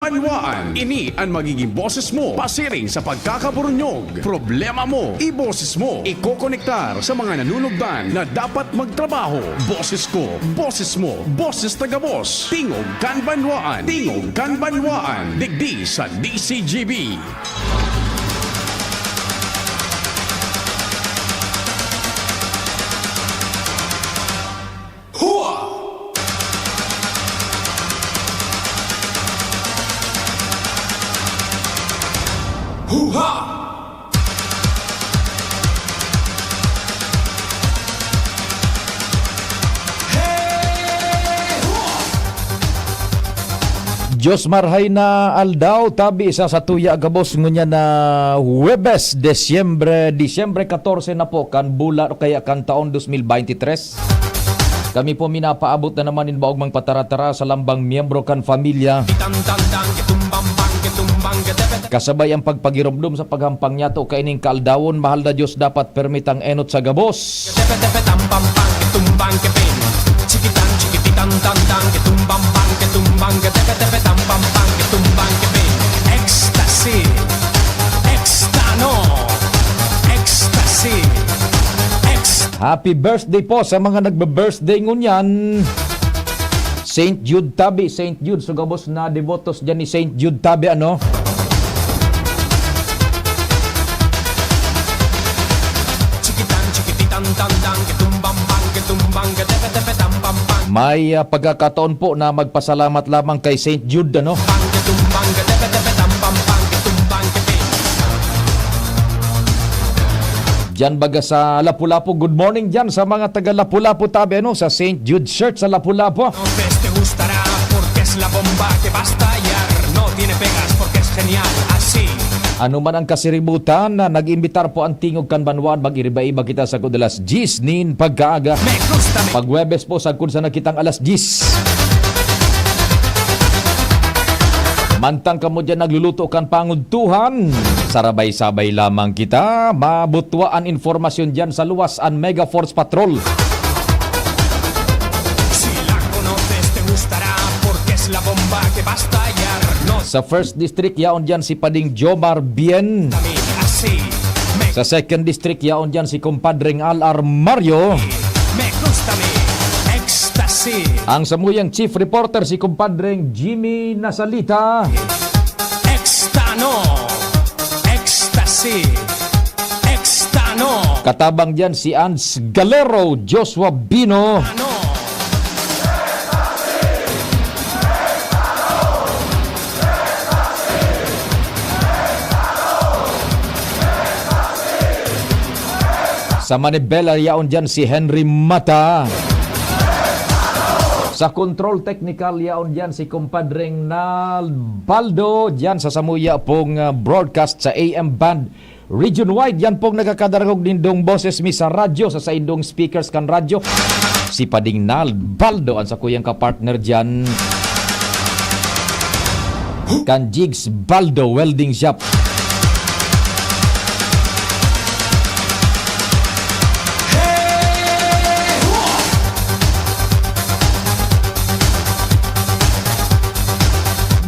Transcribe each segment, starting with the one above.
Kanbanwaan. Ini ang magiging boses mo pasiring sa pagkakaburunyog. Problema mo, iboses mo. Ikokonektar sa mga nanunugdan na dapat magtrabaho. Boses ko, boses mo, boses taga-boss. Tingog Kanbanwaan. Tingog Kanbanwaan. Digdi sa DCGB. Diyos marhay na aldaw tabi isa sa tuya gabos ngunya na Huwebes, Disyembre 14 na po kan bula o kaya kan taon 2023. Kami po minapaabot na naman inbaog mang pataratara sa lambang miyembro kan familia. Kasabay ang pagpagiromdom sa paghampang niya to kaining kaaldawon, mahal na Diyos dapat permitang enot sa gabos. Ecstasy, extano, ecstasy, Happy birthday po sa mga nagbe-birthday ngunyan. St. Jude Tabi, St. Jude, sugabos na devotos dyan ni St. Jude Tabi, ano? May pagkakataon po na magpasalamat lamang kay St. Jude, ano? Diyan baga sa Lapu-Lapu, good morning dyan sa mga taga Lapu-Lapu Tabi, ano? Sa St. Jude Church sa Lapu-Lapu. Te gustará porque es la bomba que va a estallar. No tiene pegas porque es genial, así. Ano man ang kasiributan na nag-imbitar po ang Tingog Kanbanwaan, mag-iriba-iba kita sa kudalas 10 nin pagkaaga. Me gusta, me Pag-Webes po sa kung sa nakitang alas 10. Mantang kamo dyan nagluluto kan panguntuhan. Sarabay-sabay lamang kita. Mabutwaan informasyon dyan sa luwas ang Mega Force Patrol. Si la conoces te gustará porque es la bomba que va a estallar. No Sa 1st District, yaon dyan si Pading Jomar Bien. también así. Me Sa 2nd District, yaon dyan si Compadring Alar Mario. gusta mi ecstasy. Ang samuyang Chief Reporter si Compadring Jimmy Nasalita. Extano, ecstasy, extano, Katabang dyan si Ans Galero, Joshua Bino. no. Sa Manibela, yaon dyan si Henry Mata. Sa Control Technical, yaon dyan si Compadring Nalbaldo. Dyan sa Samuya pong broadcast sa AM Band Region Wide. Yan pong nagkakadaragog nindong boses mi sa radyo, sa indong speakers kan radyo. Si Pading Nalbaldo, ang sa kuyang kapartner dyan. Kan Jigs Baldo Welding Shop.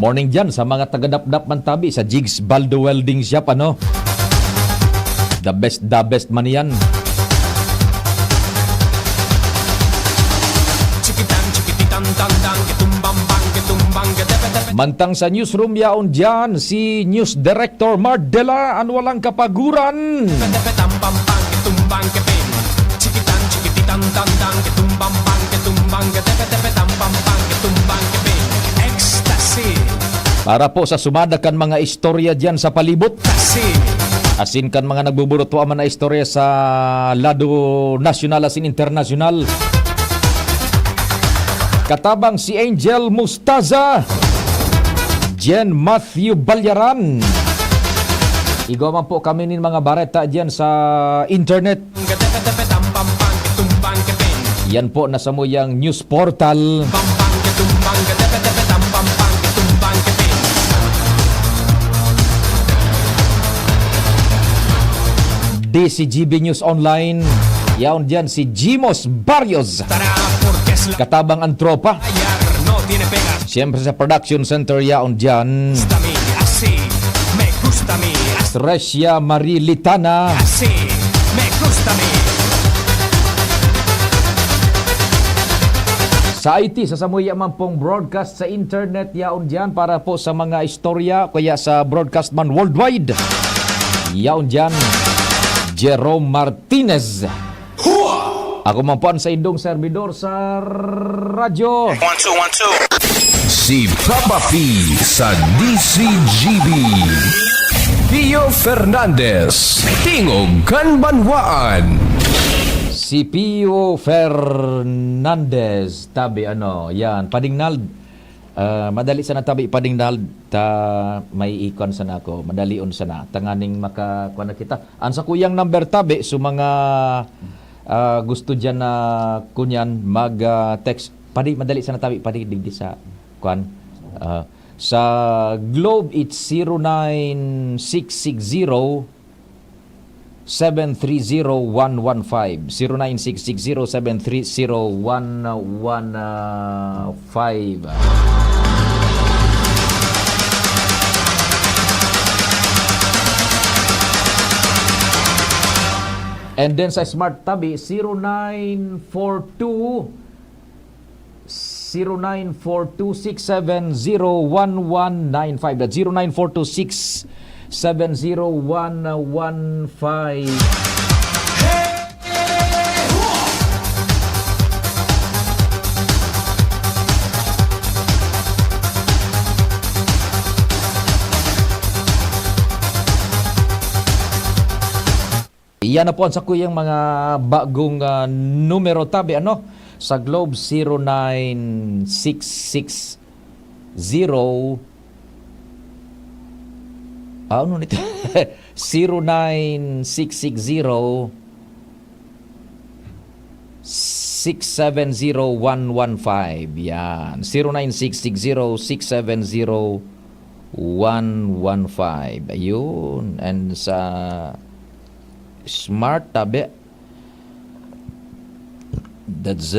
Morning dyan sa mga taga-dap-dap man tabi sa Jigs Baldo Welding Shop, ano? The best man yan. Chiquitan, chiquititan, tan, tan, que tumbang, bang, que tumbang, que tepe, tepe. Mantang sa newsroom yaon dyan si News Director Mardela, ang walang kapaguran. Tepe, tam, pam, pam, que tumbang, que pin. Chiquitan, chiquititan, tan, tan, que tumbang, bang, que tumbang, que tepe, tepe, tam, pam, pam, que tumbang, que pin. Ecstasy, Para po sa sumadakan mga istorya dyan sa palibot. ecstasy. Asin kan mga nagbuburot man na istorya sa lado nasyonal asin internasyonal. Katabang si Angel Mustaza, Jen Matthew Balyaran. Igaw man po kami nin mga bareta dyan sa internet. Que tepe, tepe, tam, pam, pam, que tumbang, que pin. Yan po nasa mo yung news portal. Pam, pam, que tumbang, que tepe, tepe, tam, pam, pam, que tumbang, que pin. DCGB News Online. Yaon dyan si Jimos Barrios. Estará porque es la Katabang ang tropa. Ayer no tiene tiene pegas. Siyempre sa production center yaon dyan, Gusta a mí, así, me gusta a mí, Tresia Marilitana. así, me gusta a mí. Sa IT, sa Samuya man pong broadcast sa internet yaon dyan para po sa mga istorya kaya sa broadcast man worldwide. Yaon dyan, Jerome Martinez. Ako man po ang sa indong servidor sa radyo. 1, 2, 1, 2. Si Papa P sa DCGB. Pio Fernandez, Tingog Kanbanwaan. Si Pio Fernandez, tabi yan, padingnald. Madali sana tabi padingnald ta may ikon sana ako, madalion sana. Tanganing makakuha na kita. Ang sa kuyang number tabi, so mga gusto dyan na kunyan, mag-text. Madali sana tabi, digdi sa kuan. Sa Globe, it's 09660 730-115 09660730-115. And then sa Smart Tabi 0942-670-1195. That's 0942-670-1115. Iyan na po sa kuyang mga bagong numero tabi sa Globe 09660 ano nito 09660 670-115. Yan. 09660-670-115. Ayun. And sa Smart tabi, that's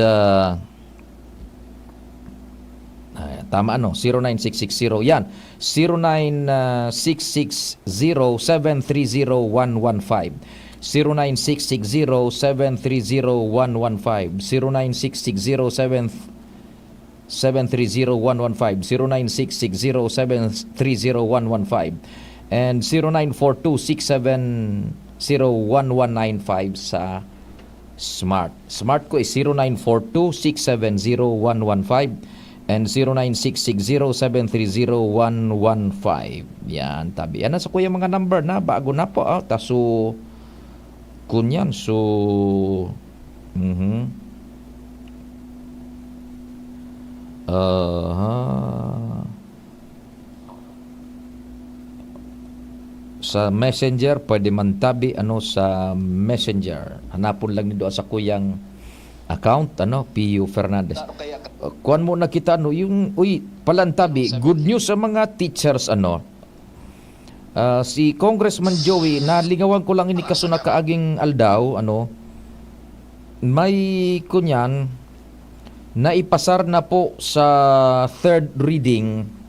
tama 09660. Yan. 09660-730-115. 09660-730-115. 09660-730-115. 09660-730-115. And 0942-670-1195 sa Smart. Smart ko is 0942-670-115 and 09660-730-115. Yan, tabi. Yan na sa kuya mga number na bago na po. Taso kunyan. So sa Messenger, pwede man tabi sa Messenger. Hanapon lang nido sa kuyang account, Pio Fernandez. Kuan mo na kita, yung, palantabi, good news sa mga teachers, si Congressman Joey, nalingawan ko lang ini kaso na kaaging aldaw, may kunyan, naipasar na po sa third reading.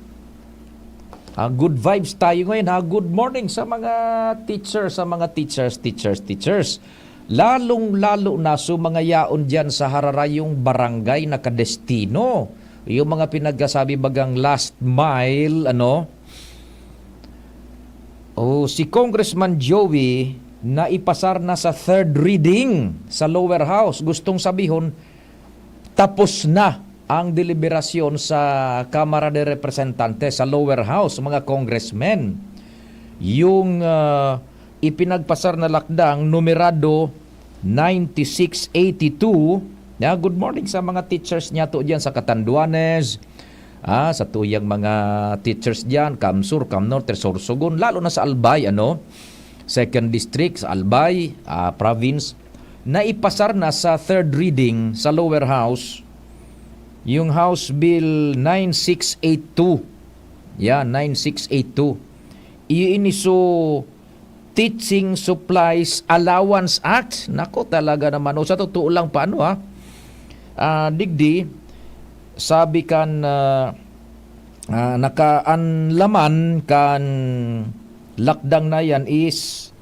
Good vibes tayo ngayon, good morning sa mga teachers, teachers. Lalong-lalo na so mga yaon dyan sa hararayong barangay na kadestino. Yung mga pinagkasabi bagang last mile, si Congressman Joey na ipasar na sa third reading sa lower house. Gustong sabihon, tapos na ang deliberasyon sa Kamara de Representantes sa lower house, mga congressmen. Yung ipinagpasar na lakdang numerado 9682. Good morning sa mga teachers niya to diyan sa Catanduanes, sa tuyang mga teachers diyan, Kamsur, Kamnorte, Sorsogon, lalo na sa Albay, second district sa Albay, province, na ipasar na sa third reading sa lower house yung House Bill 9682. 9682. Iiniso Teaching Supplies Allowance Act. Nako talaga naman. Sa totoo lang paano digdi, sabi kan nakaanlaman kan lakdang na yan is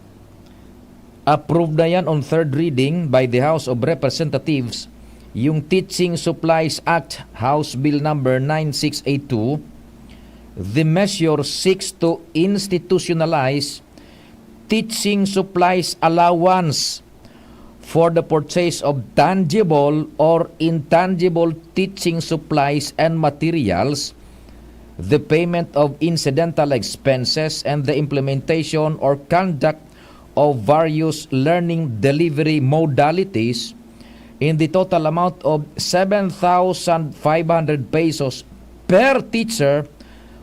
approved na yan on third reading by the House of Representatives yung Teaching Supplies Act, House Bill number 9682. The measure seeks to institutionalize teaching supplies allowance for the purchase of tangible or intangible teaching supplies and materials, the payment of incidental expenses, and the implementation or conduct of various learning delivery modalities in the total amount of 7,500 pesos per teacher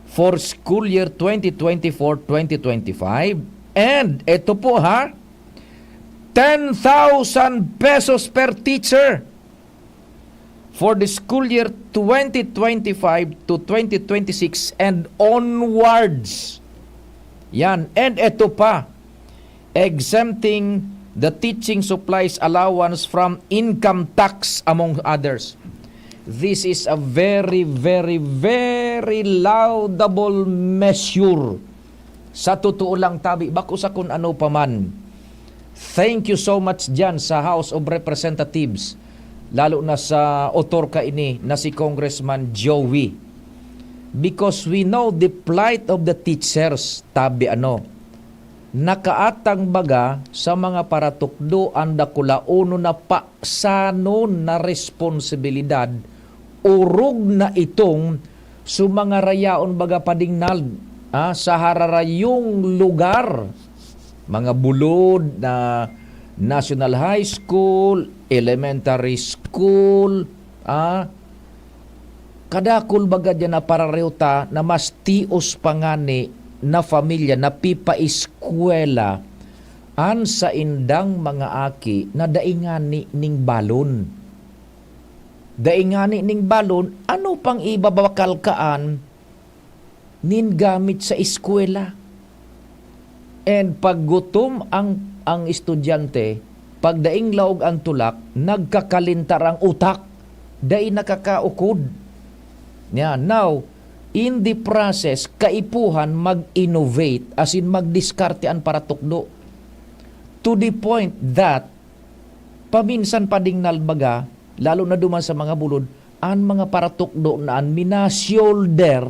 for school year 2024-2025. And ito po 10,000 pesos per teacher for the school year 2025 to 2026 and onwards. Yan. And ito pa, exempting the teaching supplies allowance from income tax among others. This is a very, very, very laudable measure. Sa totoo lang tabi, bako sa kung ano pa man. Thank you so much dyan sa House of Representatives, lalo na sa author ka ini na si Congressman Joey. Because we know the plight of the teachers, tabi nakaatang baga sa mga paratukdo ang dakulauno na paksanon na responsibilidad urog na itong sumanga rayaon baga padingnal sa hararayong lugar, mga bulod na National High School, elementary school, kadakul baga dyan na parareuta na mas tios pangani na pamilya na pipa eskwela an sa indang mga aki na daingani ning balon. Daingani ning balon, ano pang ibabakal kaan nin gamit sa eskwela. And pag gutom ang estudyante, pag daing laog ang tulak, nagkakalintar ang utak, dai nakakaukod. Now, in the process, kaipuhan mag-innovate, as in magdiskarte ang paratukdo. To the point that, paminsan pading nalbaga, lalo na duman sa mga bulod, ang mga paratukdo na ang minasyolder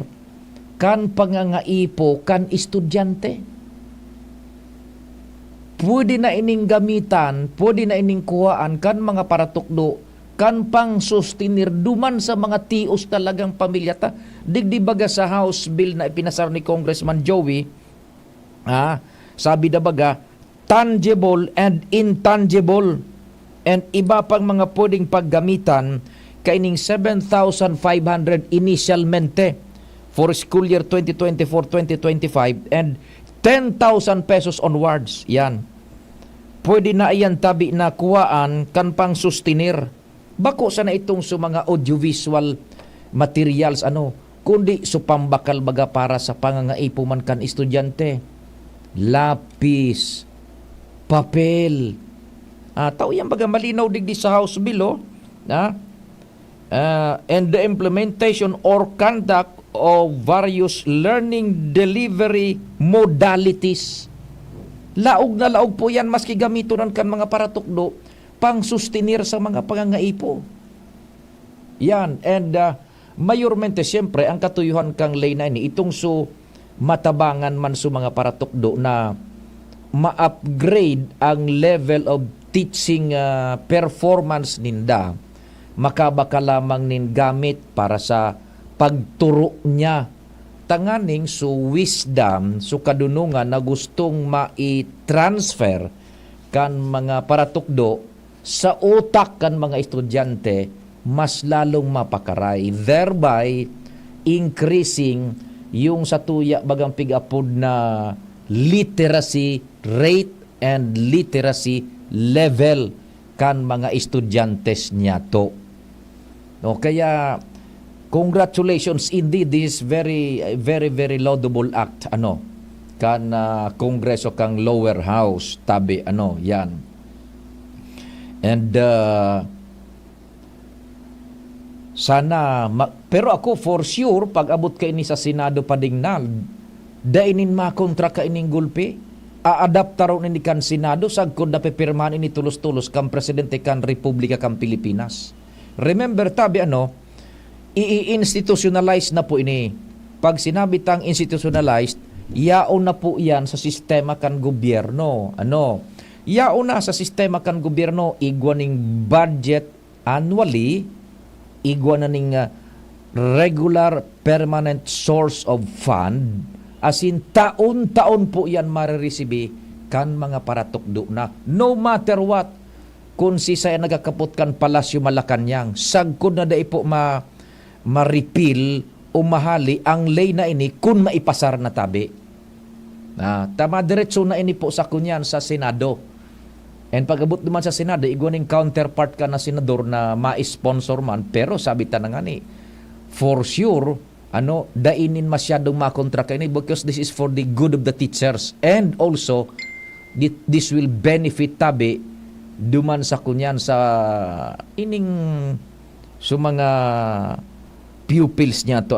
kan pangangaipo kan estudyante. Pwede na ining gamitan, pwede na ining kuhaan kan mga paratukdo, kan pang sustinir duman sa mga tios talagang pamilya ta. Digdi baga sa House Bill na ipinasar ni Congressman Joey, sabi na baga, tangible and intangible, and iba pang mga pwedeng paggamitan, kaining 7,500 initialmente for school year 2024-2025 and 10,000 pesos onwards. Yan. Pwede na iyan tabi na kuwaan kan pang sustinir. Bako sana itong sa mga audiovisual materials kundi supambakal baga para sa pangangaipo man kan estudyante. Lapis, papel. Tao yan baga malinaw digdi sa House Bill and the implementation or conduct of various learning delivery modalities. Laog na laog po yan maski gamitonan kan mga paratukdo pang sustinir sa mga pangangaipo. Yan. And mayormente siyempre ang katuyuhan kang lay na ini itong matabangan man sa mga paratukdo na ma-upgrade ang level of teaching performance ninda, makabaka lamang nin gamit para sa pagturo niya tanganing wisdom, kadunungan na gustong ma-transfer kan mga paratukdo sa utak kan mga estudyante, mas lalong mapakaray, thereby increasing yung sa tuya bagang pig-apod na literacy rate and literacy level kan mga estudyantes niya to. Kaya congratulations indeed, this very very very laudable act kan Kongreso kang lower house tabi yan. And Sana, pero ako for sure, pag abot ka ini sa Senado padingnal, dainin makontra ka ining gulpi, aadapta ron ini kan Senado, sagkod na pipirmahan ini tulos-tulos kan presidente kan Republika kan Pilipinas. Remember, tabi i-institutionalize na po ini. Pag sinabi tang institutionalized, yaon na po yan sa sistema kan gobyerno. Yaon na sa sistema kan gobyerno, igwaning budget annually, igwa na ning regular permanent source of fund, as in taon-taon po yan marireceive kan mga paratukdo na. No matter what, kung si saya nagakapot kan Palasyo Malacanang, sagkod na dai po ma-repeal o mahali ang lay na ini kung maipasar na tabi. Tama diretso na ini po sa kunyan sa Senado. And pag-abot naman sa Senado, igwaning counterpart ka na senador na ma-sponsor man, pero sabi ta na nga ni, for sure, dainin masyadong makontra ka ini because this is for the good of the teachers. And also, this will benefit tabi duman sa kunyan sa ining so mga pupils niya to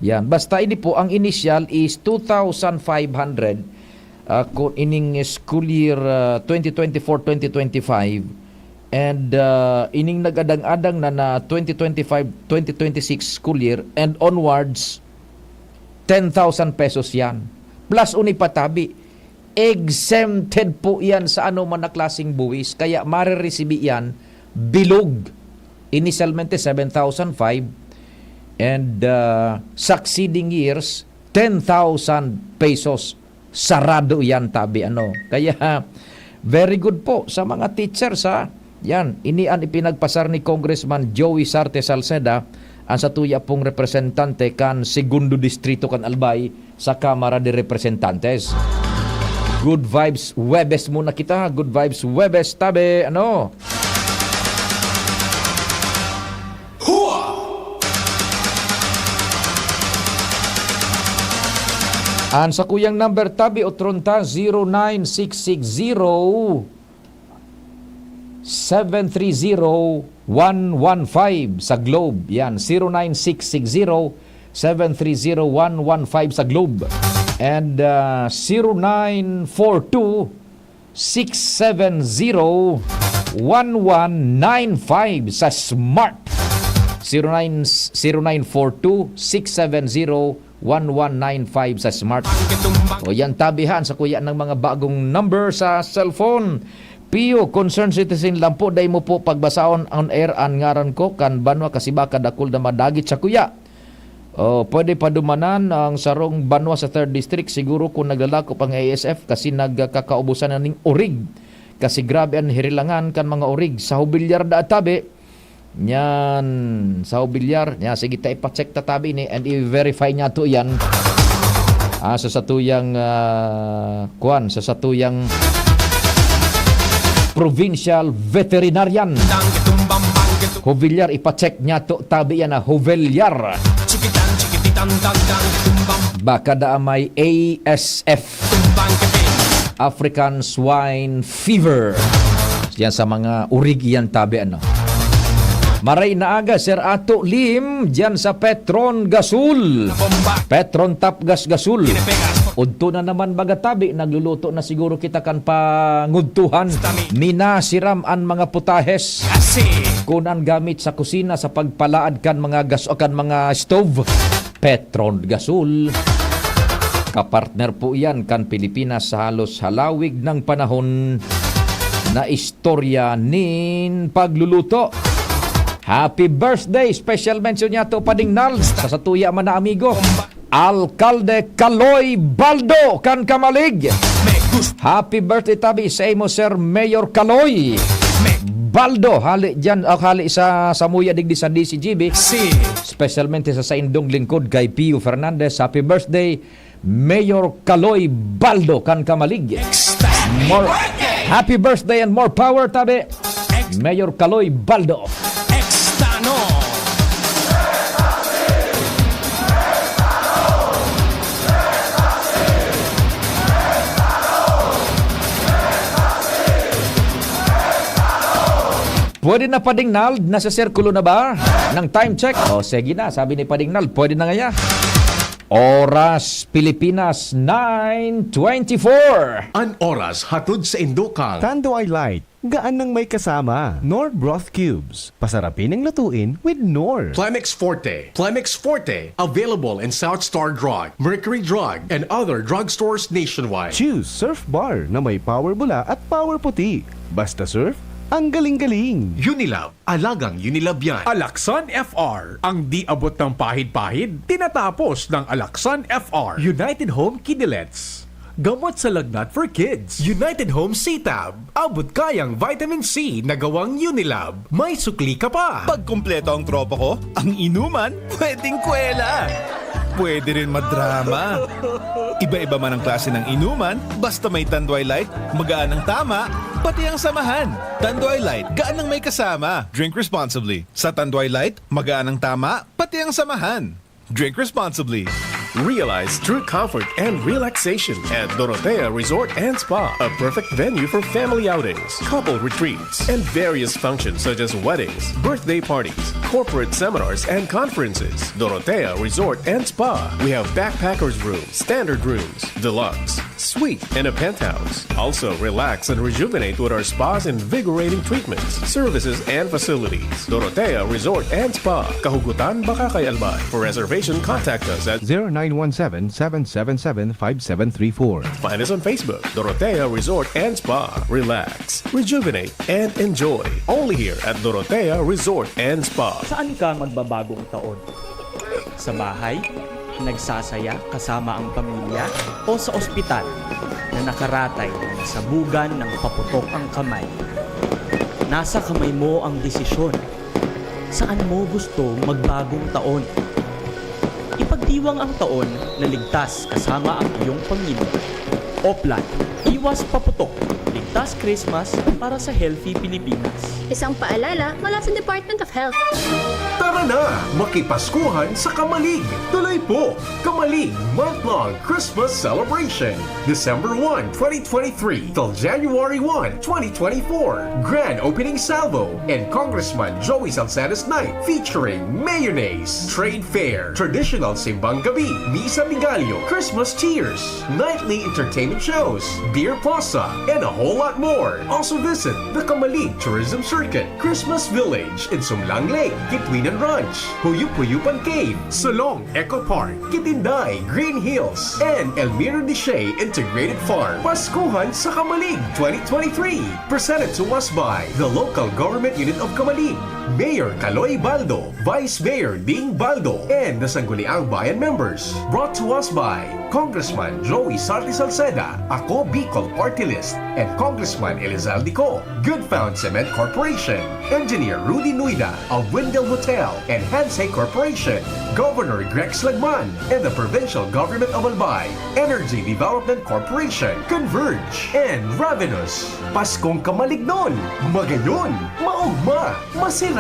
yan. Basta ini po, ang initial is 2,500 kung ining school year 2024-2025 and ining nagadang-adang na 2025-2026 school year and onwards 10,000 pesos yan. Plus unipatabi, exempted po yan sa man na klaseng buwis, kaya marireceive yan bilog. Initialmente 7,500 and succeeding years 10,000 pesos. Sarado yan tabi Kaya very good po sa mga teachers Yan, inian ipinagpasar ni Congressman Joey Sarte Salceda ang satuya pong representante kan segundo distrito kan Albay sa Kamara de Representantes. Good vibes Webes muna kita. Good vibes Webes tabi An sa kuyang number tabi otronta 09660 730-115 sa Globe. Yan, 09660-730-115 sa Globe. And 0942-670-1195 sa Smart. 0942-670-1195 sa Smart. O yan, tabihan sa kuya ng mga bagong number sa cellphone. Pio, concerned citizen lang po, day mo po pagbasaon on air ang ngaran ko, kan Banwa Kasibaka dakul na madagit sa kuya. Pwede padumanan ang sarong Banwa sa 3rd District, siguro kung naglalako pang ASF kasi nagkakaubusan na ning orig. Kasi grabe ang hirilangan kan mga orig. Sa Hubilyar da tabi, yan, sa Hubilyar, yan, sige tayo ipacheck tatabi ni and i-verify niya to yan. Sa satuyang sa satuyang Provincial Veterinarian. Hubilyar, ipacheck niya to tabi yan Hubilyar. Baka da may ASF, African Swine Fever. Yan sa mga urig yan tabi Maray na aga, Sir Ato Lim, dyan sa Petron Gasul. Petron Tap Gas Gasul. Udto na naman bagatabi, nagluluto na siguro kita kan pangudtuhan. Minasiram ang mga putahes. Kunan gamit sa kusina sa pagpalaad kan mga gas o kan mga stove. Petron Gasul. Kapartner po yan kan Pilipinas sa halos halawig ng panahon na istorya nin pagluluto. Happy birthday! Special mention niya to Padingnal sa satuya man na amigo. Alcalde Kaloy Baldo kan Kamalig. Happy birthday tabi sa imo Sir Mayor Kaloy Baldo. Hali dyan, hali sa Samuya digdi sa DCGB. Specialmente sa Indong Lingkod kay Pio Fernandez. Happy birthday Mayor Kaloy Baldo kan Kamalig. More happy birthday and more power tabi Mayor Kaloy Baldo. Pwede na Pading Nald, nasa sirkulo na ba? Ng time check? O sige na, sabi ni Pading Nald, pwede na nga ya. Oras Pilipinas 9:24. An oras hatod sa Indokang. Tanduay Light, gaan ng may kasama. Knorr Broth Cubes, pasarapin ang lutuin with Knorr. Plemex Forte. Plemex Forte. Available in South Star Drug, Mercury Drug, and other drugstores nationwide. Choose Surf Bar na may power bula at power puti. Basta surf, ang galing-galing. Unilab. Alagang Unilab yan. Alaksan FR. Ang di abot ng pahid-pahid, tinatapos ng Alaksan FR. United Home Kidilets. Gamot sa lagnat for kids. United Home CTAB. Abot kayang vitamin C na gawang Unilab. May sukli ka pa. Pag kumpleto ang tropa ko, ang inuman, pwedeng kwela. Pwede rin madrama. Iba-iba man ang klase ng inuman, basta may Tanduay Light, magaan ang tama, pati ang samahan. Tanduay Light, gaan ang may kasama. Drink responsibly. Sa Tanduay Light, magaan ang tama, pati ang samahan. Drink responsibly. Realize true comfort and relaxation at Dorotea Resort and Spa, a perfect venue for family outings, couple retreats, and various functions such as weddings, birthday parties, corporate seminars, and conferences. Dorotea Resort and Spa. We have backpackers rooms, standard rooms, deluxe, suite, and a penthouse. Also, relax and rejuvenate with our spas and invigorating treatments, services, and facilities. Dorotea Resort and Spa, Kahugutan, Bakakay, Albay. For reservation, contact us at 0917-777-5734. Find us on Facebook, Dorotea Resort and Spa. Relax, rejuvenate, and enjoy. Only here at Dorotea Resort and Spa. Saan ka magbabagong taon? Sa bahay? Nagsasaya kasama ang pamilya? O sa ospital na nakaratay na sa bugan ng paputok ang kamay? Nasa kamay mo ang desisyon. Saan mo gusto magbagong taon? Ipagdiwang ang taon na ligtas kasama ang iyong pamilya. Oplan, iwas paputok. Ligtas Christmas para sa healthy Pilipinas. Isang paalala mula sa Department of Health. Tara na, makipaskuhan sa Kamalig. Tuloy po, Kamalig month-long Christmas celebration. December 1, 2023 till January 1, 2024. Grand opening salvo and Congressman Joey Salcedo's night featuring mayonnaise, trade fair, traditional simbang gabi, misa migalio, Christmas cheers, nightly entertainment shows, beer plaza, and a whole lot more. Also visit the Kamalig Tourism Circuit, Christmas Village in Sumlang Lake, Kitwinan Ranch, Huyup-Huyupan Cave, Solong Eco Park, Kitinday, Green Hills, and Elmira Deshay Integrated Farm. Paskuhan sa Kamalig 2023. Presented to us by the local government unit of Kamalig, Mayor Kaloy Baldo, Vice Mayor Ding Baldo, and the Sangguniang Bayan members. Brought to us by Congressman Joey Sarti Salceda, Ako Bicol Party List, and Congressman Elizalde Co, Good Found Cement Corporation, Engineer Rudy Nuida of Windell Hotel and Hansay Corporation, Governor Greg Slagman, and the Provincial Government of Albay, Energy Development Corporation, Converge, and Ravenous. Paskong Kamalignon, Magayon, Maugma, Masiram.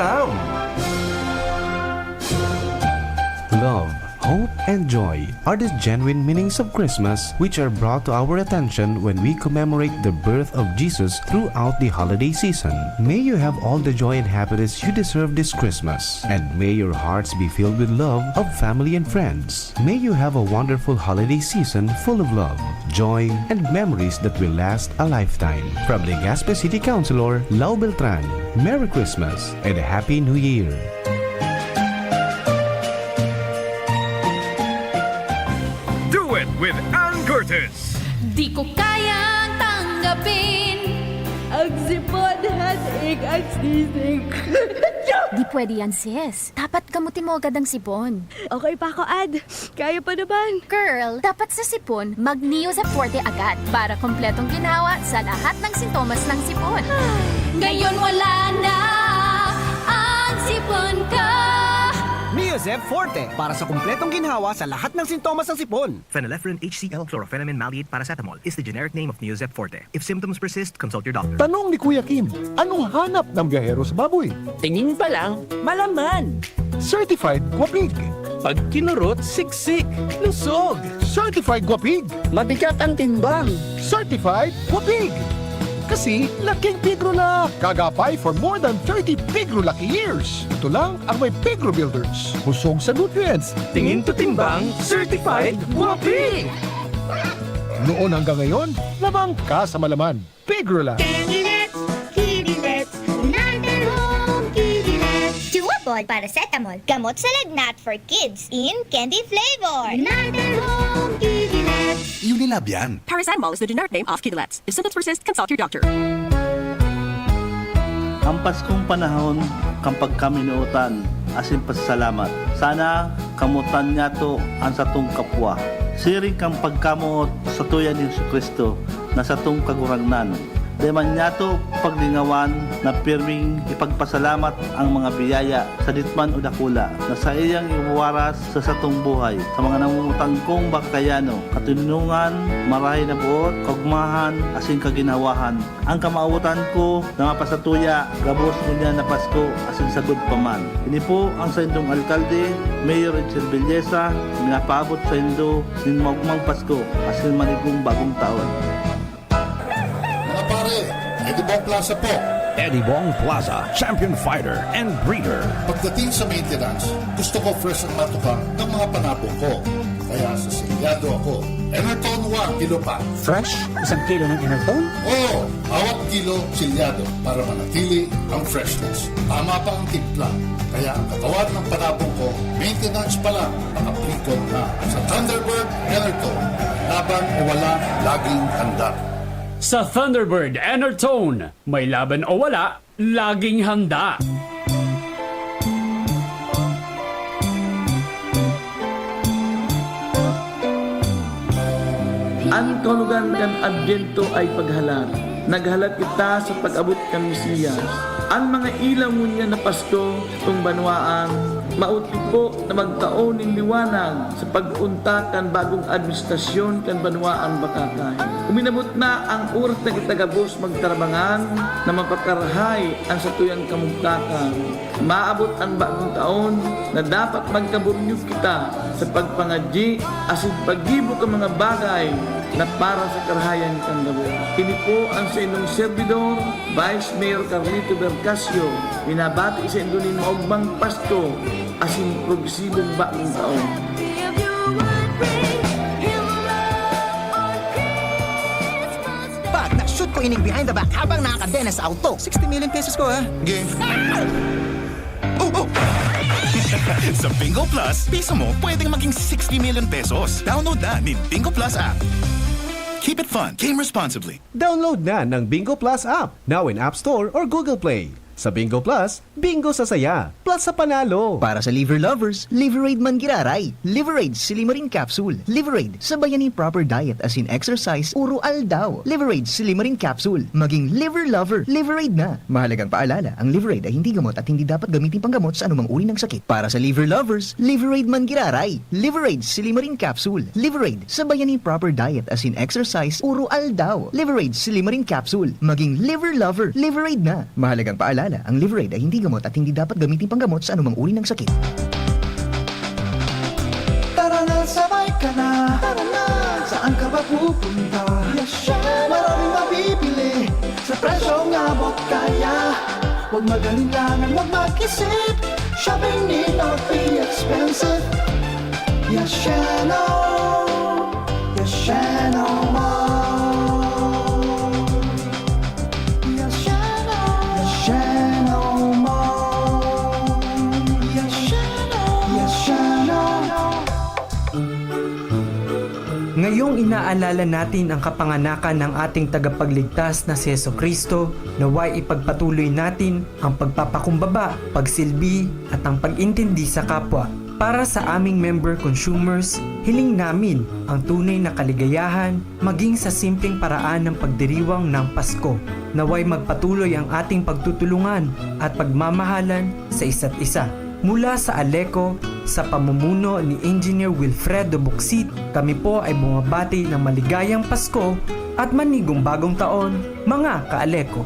Love, hope, and joy are the genuine meanings of Christmas, which are brought to our attention when we commemorate the birth of Jesus throughout the holiday season. May you have all the joy and happiness you deserve this Christmas, and may your hearts be filled with love of family and friends. May you have a wonderful holiday season full of love, joy, and memories that will last a lifetime. From Legazpi City Councilor Lau Beltran, Merry Christmas and a Happy New Year. Do it with Ann Curtis. Di ko kayang tanggapin ang sipon, hatig at sisig. Di pwede yan, sis. Dapat gamutin mo agad ang sipon. Okay pa ako, Ad. Kaya pa naman. Girl, dapat sa sipon, mag-Neozep Forte agad para kompletong ginawa sa lahat ng sintomas ng sipon. Ngayon wala na ang sipon ko. Neozep Forte para sa kumpletong ginhawa sa lahat ng sintomas ng sipon. Phenylephrine HCl Chlorpheniramine Maleate Paracetamol is the generic name of Neozep Forte. If symptoms persist, consult your doctor. Tanong ni Kuya Kim, anong hanap ng biyahero sa baboy? Tingin pa lang, malaman. Certified Guapig. Pag kinurot, siksik, lusog. Certified Guapig. Mabigat ang timbang. Certified Guapig. Kasi laking Pigrolak. Kagapay for more than 30 Pigrolak years. Ito lang ang may Pigro Builders. Busog sa nutrients. Tingin to timbang, certified guwapi! Noon hanggang ngayon, lamang ka sa malaman. Pigrolak. Duopod paracetamol. Gamot sa lagnat for kids in candy flavor. United Home Kidilets. Unilab yan. Paracetamol is the generic name of Kidilets. If symptoms persist, consult your doctor. Ang Paskong panahon, kapag kami nuutan, asin pasalamat. Sana kamutan niya to ang satong kapwa. Siring kang pagkamot sa tuyan ni Kristo na satong kagurangnan. Deman niya to paglingawan na pirming ipagpasalamat ang mga biyaya sa ditman o dakula na sa iyang iwaras sa satong buhay sa mga namumutang kong bakayano, katunungan, marahay na buot, kagmahan, asin kaginawahan. Ang kamautan ko na mapasatuya, gabos mo niya na Pasko, asin sagod paman. Ini po ang sa indong alkalde, Mayor Edgar Villesa, minapaabot sa indo ng magmang Pasko, asin maligong bagong taon. Pare, Eddie Bong Plaza po. Eddie Bong Plaza, champion fighter and breeder. Pagdating sa maintenance, gusto ko fresh ang matuka ng mga panabong ko. Kaya sa silyado ako. Enerton 1 kilo pa. Fresh? Isang kilo ng Enerton? Oo, bawat kilo silyado para manatili ang freshness. Tama pa ang timpla. Kaya ang katawan ng panabong ko, maintenance pa lang, nakaplikot na. Sa Thunderbird Enerton, laban o wala, laging handa. Sa Thunderbird Enertone, may laban o wala, laging handa. Ang kahulugan kan Advento ay paghalat. Naghalat kita sa pag-abot kan Mesiyas. Ang mga ilaw mo niya na Pasko, itong banwaan, mauti po na magtaon ng liwanag sa pag-unta kan bagong administrasyon kan banwaan bakakay. Uminabot na ang oras na kitagabos magtarabangan na mapakarahay ang satuyang kamugtakan. Maabot ang bagong taon na dapat magkabunyog kita sa pagpangadyi asin paggibo ka mga bagay na para sa karahayan kang gabos. Kini po ang sa inyong servidor, Vice Mayor Carlito Bercasio, binabati sa Indonin Maugmang Pasko, asin progresibong bagong taon. Pag na-shoot ko ining behind the back habang nakakadena sa auto, 60 million pesos ko ha. Game. Oh! Sa Bingo Plus, piso mo pwedeng maging 60 million pesos. Download na ni Bingo Plus app. Keep it fun. Game responsibly. Download na ng Bingo Plus app, now in App Store or Google Play. Sa Bingo Plus, bingo sa saya, plus sa panalo. Para sa liver lovers, Liverade man giraray. Liverade Silimarin Capsule. Liverade, sabayan ni proper diet as in exercise, uro aldaw. Liverade Silimarin Capsule. Maging liver lover, Liverade na. Mahalagang paalala, ang Liverade ay hindi gamot at hindi dapat gamitin panggamot sa anumang uri ng sakit. Para sa liver lovers, Liverade man giraray. Liverade Silimarin Capsule. Liverade, sabayan ni proper diet as in exercise, uro aldaw. Liverade Silimarin Capsule. Maging liver lover, Liverade na. Mahalagang paalala, ang Liverade ay hindi gamot at hindi dapat gamitin panggamot sa anumang uri ng sakit. Tara na, sabay ka na. Tara na, saan ka ba pupunta? Maraming mabibili sa presyong abot kaya. Huwag magalinlangan, huwag mag-isip. Shopping need not be expensive. Yashano Mall. Ngayong inaalala natin ang kapanganakan ng ating tagapagligtas na si Jesucristo, naway ipagpatuloy natin ang pagpapakumbaba, pagsilbi at ang pag-intindi sa kapwa. Para sa aming member consumers, hiling namin ang tunay na kaligayahan maging sa simpleng paraan ng pagdiriwang ng Pasko. Naway magpatuloy ang ating pagtutulungan at pagmamahalan sa isa't isa. Mula sa Aleco, sa pamumuno ni Engineer Wilfredo Buxit, kami po ay bumabati ng maligayang Pasko at manigong bagong taon, mga ka-Aleco.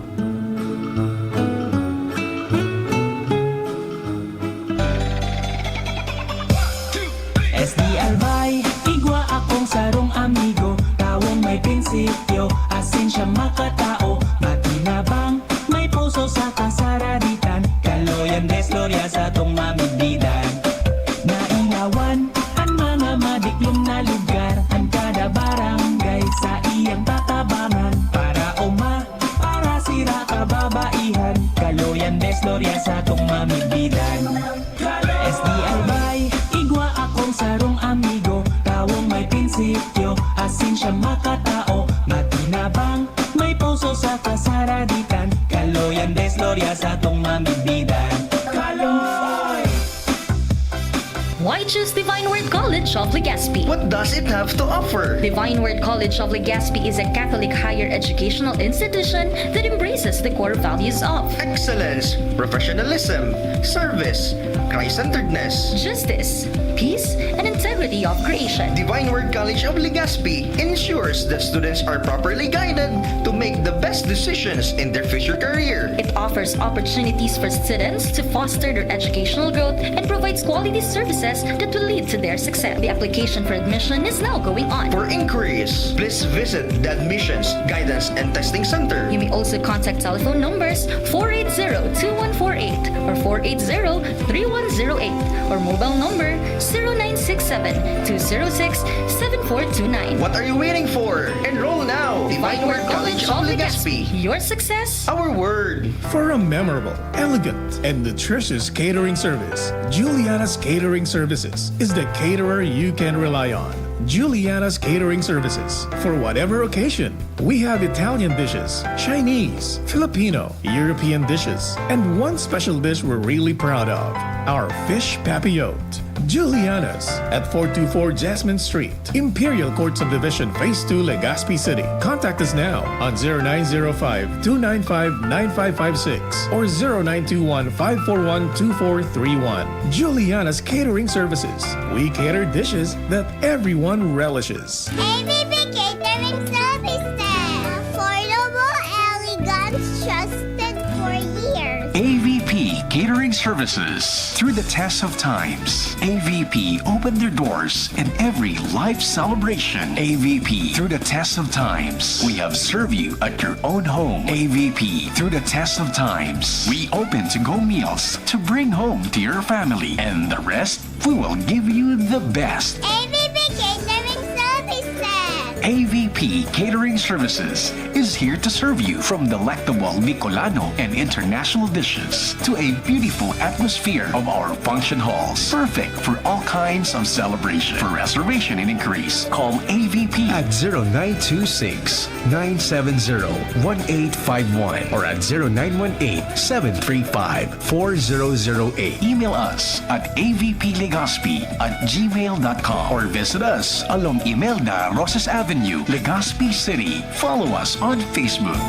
SD Albay, igwa akong sarong amigo, tawong may prinsipyo, asin siya makatao, mamibidan. Nailawan ang mga madiklong na lugar, ang kada barangay sa iyang tatabangan. Para para sira kababaihan, Kaloyan des Gloria sa tong mamibidan. SDL bay, igwa akong sarong amigo, tawong may prinsipyo, asin siya makatao, matinabang, may puso sa kasaraditan, Kaloyan des Gloria sa tong mamibidan. Kaloy! Why choose Divine Word College of Legazpi? What does it have to offer? Divine Word College of Legazpi is a Catholic higher educational institution that embraces the core values of Excellence, professionalism, service, Christ-centeredness, justice, peace, and integrity of creation. Divine Word College of Legazpi ensures that students are properly guided to make the best decisions in their future career. It offers opportunities for students to foster their educational growth and provides quality services that will lead to their success. The application for admission is now going on. For inquiries, please visit the Admissions, Guidance, and Testing Center. You may also contact telephone numbers 480-2148 or 480-3108 or mobile number 0967-206-7429. What are you waiting for? Enroll now! Divine Word College of Legazpi. Your success, our word. For a memorable, elegant, and nutritious catering service, Juliana's Catering Services is the caterer you can rely on. Juliana's Catering Services. For whatever occasion, we have Italian dishes, Chinese, Filipino, European dishes, and one special dish we're really proud of, our fish papillote. Juliana's at 424 Jasmine Street, Imperial Court Subdivision, Phase 2, Legazpi City. Contact us now on 0905-295-9556 or 0921-541-2431. Juliana's Catering Services. We cater dishes that everyone relishes. ABB Catering Services. Affordable, elegant, trusted for years. AVP Catering Services. Through the test of times, AVP opened their doors in every life celebration. AVP through the test of times. We have served you at your own home. AVP through the test of times. We open to-go meals to bring home to your family. And the rest, we will give you the best. ABB Catering Services. AVP Catering Services is here to serve you from delectable Bicolano and international dishes to a beautiful atmosphere of our function halls. Perfect for all kinds of celebration. For reservation and inquiries, call AVP at 0926-970-1851 or at 0918-735-4008. Email us at avplegazpi@gmail.com or visit us along Imelda Rosas Avenue, Legazpi City. Follow us on Facebook.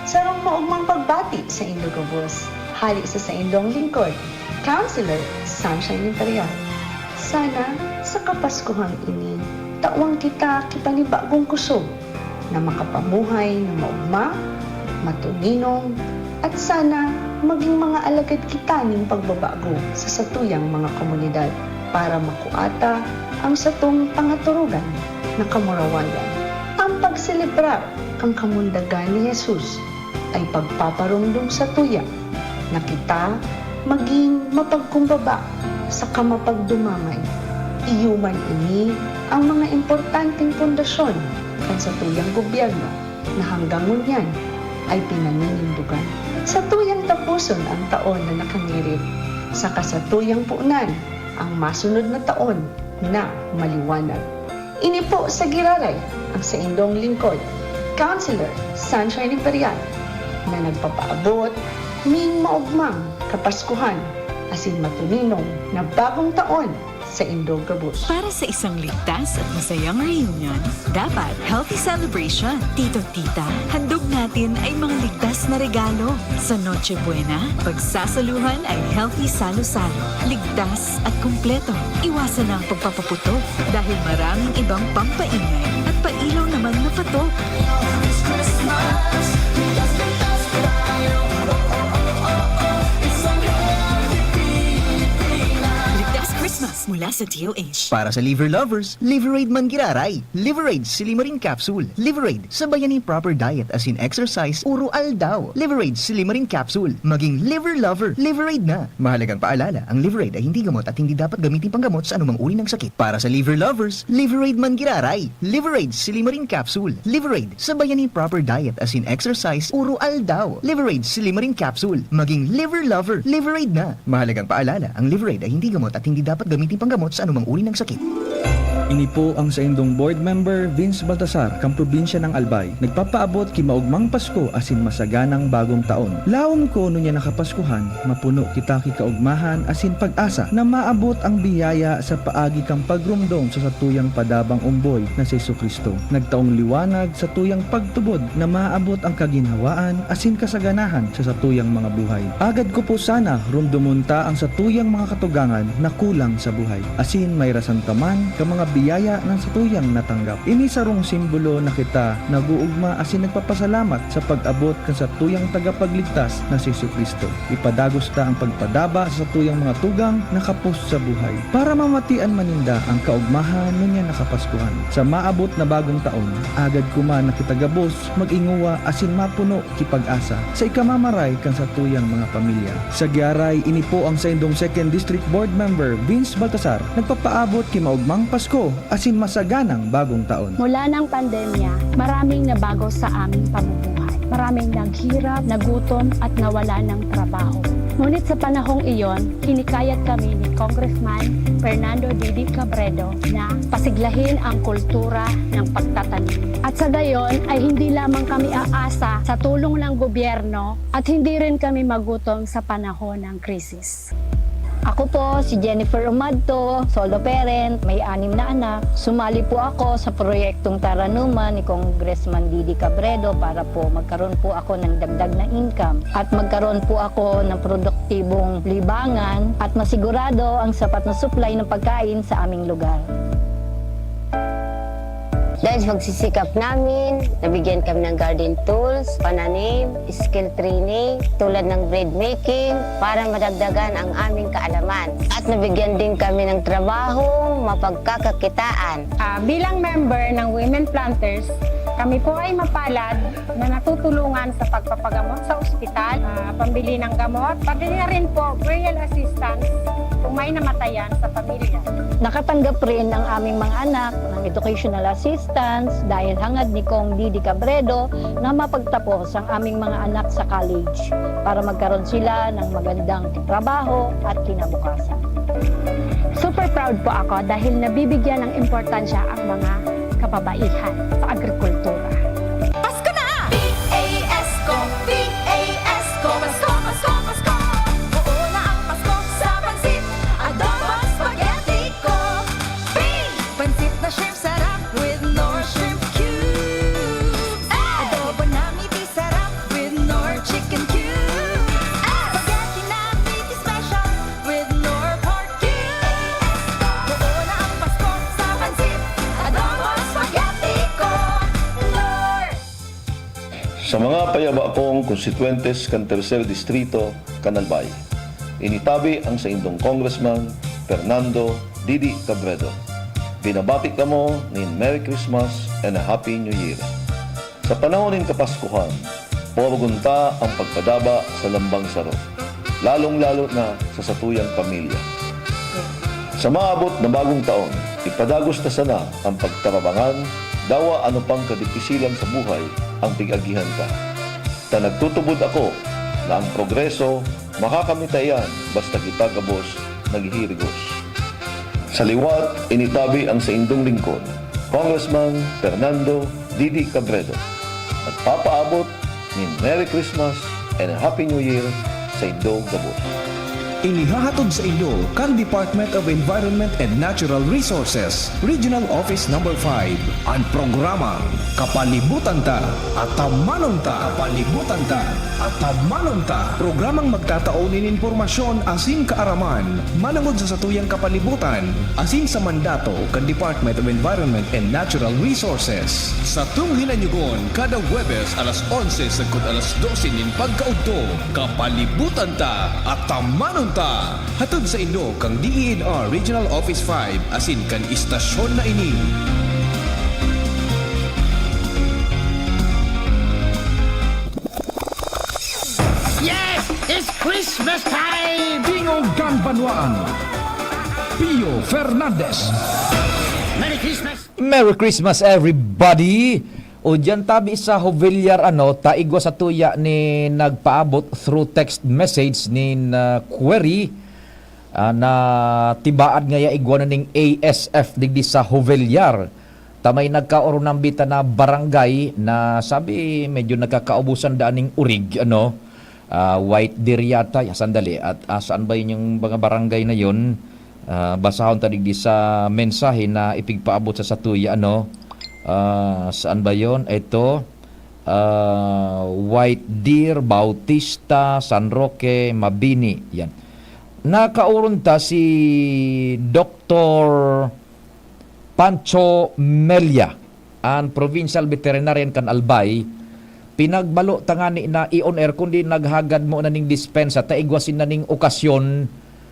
Sarong maugmang pagbati sa Indogobos. Hali sa indong lingkod. Counselor Sunshine Imperial. Sana sa Kapaskuhang ini, tawang kita kipanibagong kusog na makapamuhay na maugma, matuninong, at sana maging mga alagad kita ng pagbabago sa satuyang mga komunidad para makuata ang satong pangaturugan na kamurawayan. Ang pagselebrar kang kamundagan ni Jesus ay pagpaparundong sa tuya na kita maging mapagkumbaba sa kamapagdumamay. Iyuman ini ang mga importanteng pundasyon kan sa tuyang gobyerno na hanggang ngunyan ay pinaninindugan. Sa tuyang tapuson ang taon na nakangirit, sa kasatuyang puunan ang masunod na taon na maliwanag. Ini po sa Giraray ang sa indong lingkod, Counselor Sunshine Imperial, na nagpapaabot ning maugmang kapaskuhan asin matuninong na bagong taon sa Indogabos. Para sa isang ligtas at masayang reunion, dapat healthy celebration. Tito-tita, handog natin ay mga ligtas na regalo. Sa Noche Buena, pagsasaluhan ay healthy salo-salo. Ligtas at kumpleto. Iwasan ang pagpapaputok dahil maraming ibang pampaingay at pailaw naman na patok. This Christmas, ligtas tayo. Isang healthy Pilipinas. Ligtas Christmas mula mula sa DOH. Para sa liver lovers, Liveraid man giraray. Liveraid Silimarin Capsule. Liveraid sa bayaning proper diet as in exercise, puro aldaw. Liveraid Silimarin Capsule. Maging liver lover, Liveraid na. Mahalagang paalala, ang Liveraid ay hindi gamot at hindi dapat gamitin panggamot sa anumang uri ng sakit. Para sa liver lovers, Liveraid man giraray. Liveraid Silimarin Capsule. Liveraid sa bayaning proper diet as in exercise, puro aldaw. Liveraid Silimarin Capsule. Maging liver lover, Liveraid na. Mahalagang paalala, ang Liveraid ay hindi gamot at hindi dapat gamitin panggamot sa anumang uri ng sakit. Ini po ang sa indong board member Vince Baltasar, kang probinsya ng Albay. Nagpapaabot kimaugmang Pasko asin masaganang bagong taon. Laom ko no niya nakapaskuhan, mapuno kita kikaugmahan asin pag-asa na maabot ang biyaya sa paagi kang pagrumdom sa satuyang padabang umboy na si Jesucristo. Nagtaong liwanag sa tuyang pagtubod na maabot ang kaginhawaan asin kasaganahan sa satuyang mga buhay. Agad ko po sana rumdumunta ang satuyang mga katugangan na kulang sa buhay. Asin may rasan kaman ka mga biyaya ng satuyang natanggap. Ini sarong simbolo na kita naguugma asin nagpapasalamat sa pag-abot kan satuyang tagapagligtas na si Jesucristo. Ipadagos ta ang pagpadaba sa satuyang mga tugang nakapos sa buhay para mamatian maninda ang kaugmahan niya nakapaskuhan. Sa maabot na bagong taon, agad kuman na kita gabos mag-inguwa asin mapuno kipag-asa sa ikamamaray kan satuyang mga pamilya. Sa giaray, ini po ang sa indong 2nd District Board Member Vince Baltasar nagpapaabot kimaugmang Pasko asin masaganang bagong taon. Mula ng pandemya, maraming nabago sa aming pamumuhay. Maraming naghirap, nagutom at nawala ng trabaho. Ngunit sa panahong iyon, kinikayat kami ni Congressman Fernando Didi Cabredo na pasiglahin ang kultura ng pagtatanim. At sa gayon ay hindi lamang kami aasa sa tulong ng gobyerno at hindi rin kami magutom sa panahon ng krisis. Ako po si Jennifer Umadto, solo parent, may 6 na anak. Sumali po ako sa proyektong Taranuma ni Congressman Didi Cabredo para po magkaroon po ako ng dagdag na income at magkaroon po ako ng produktibong libangan at masigurado ang sapat na supply ng pagkain sa aming lugar. Dahil sa pagsisikap namin, nabigyan kami ng garden tools, pananim, skill training, tulad ng bread making, para madagdagan ang aming kaalaman. At nabigyan din kami ng trabaho, mapagkakakitaan. Bilang member ng Women Planters, kami po ay mapalad na natutulungan sa pagpapagamot sa ospital, pambili ng gamot, pati na rin po burial assistance kung may namatayan sa pamilya. Nakatanggap rin ang aming mga anak ng educational assistance dahil hangad ni Kong Didi Cabredo na mapagtapos ang aming mga anak sa college para magkaroon sila ng magandang trabaho at kinabukasan. Super proud po ako dahil nabibigyan ng importansya ang mga kababaihan sa agrikultura. Pasko na! P-A-S-Co! P-A-S-Co! Pasko, Pasko, Pasko! Oo na ang Pasko sa pansit, adobo, spaghetti ko. Pansit na shrimp sarap with Nor shrimp cubes. Adobo na meaty sarap with Nor chicken cubes. Spaghetti na meaty special with Nor pork cubes. Oo na ang Pasko sa pansit, adobo, spaghetti ko. Nor! Sa mga payaba kong konstituentes kan Tercer Distrito, Canalbay, initabi ang sa indong Congressman Fernando Didi Cabredo. Binabati ka mo nin Merry Christmas and a Happy New Year. Sa panahon nin Kapaskuhan, pumagunta ang pagpadaba sa lambang saro, lalong-lalo na sa satuyang pamilya. Sa maabot na bagong taon, ipadagos na sana ang pagtarabangan, dawa ano pang kadipisilan sa buhay ang pig-agihan ka. Ta nagtutubod ako na ang progreso makakamitayan basta kita gabos naghihirigos. Sa liwat, initabi ang sa indong lingkod, Congressman Fernando Didi Cabredo. At papaabot ni Merry Christmas and a Happy New Year sa indong gabos. Inihahatod sa inyo kan Department of Environment and Natural Resources, Regional Office No. 5, ang programang Kapalibutan Ta at Tamanon Ta. Kapalibutan Ta at Tamanon Ta. Programang magtataunin informasyon asin kaaraman, manangod sa satuyang kapalibutan, asin sa mandato kan Department of Environment and Natural Resources. Sa tunghinanyugon, kada Huwebes alas 11 sagkod alas 12 nin pagkaudto, Kapalibutan Ta at Tamanon Unta, hatod sa inyo kang DENR Regional Office 5 asin kan istasyon na ini. Yes! It's Christmas time! Tingog kang Banwaan, Pio Fernandez. Merry Christmas! Merry Christmas everybody! O dyan tabi sa Hovillar taigwa sa tuya ni nagpaabot through text message ni query na tibaad nga igwa na ning ASF digdi sa Hovillar. Tamay nagkaoro ng bita na barangay na sabi medyo nagkakaubusan daan ning urig White Deer yata, sandali at saan ba yun yung mga barangay na yun? Basahon tadig di sa mensahe na ipigpaabot sa satuya saan ba yon? Ito White Deer, Bautista, San Roque, Mabini, yan. Nakauron ta si Dr. Pancho Melia, ang provincial veterinarian kan Albay. Pinagbalo tangani na i-on air kundi naghagad mo na ning dispensa taigwasin na ning okasyon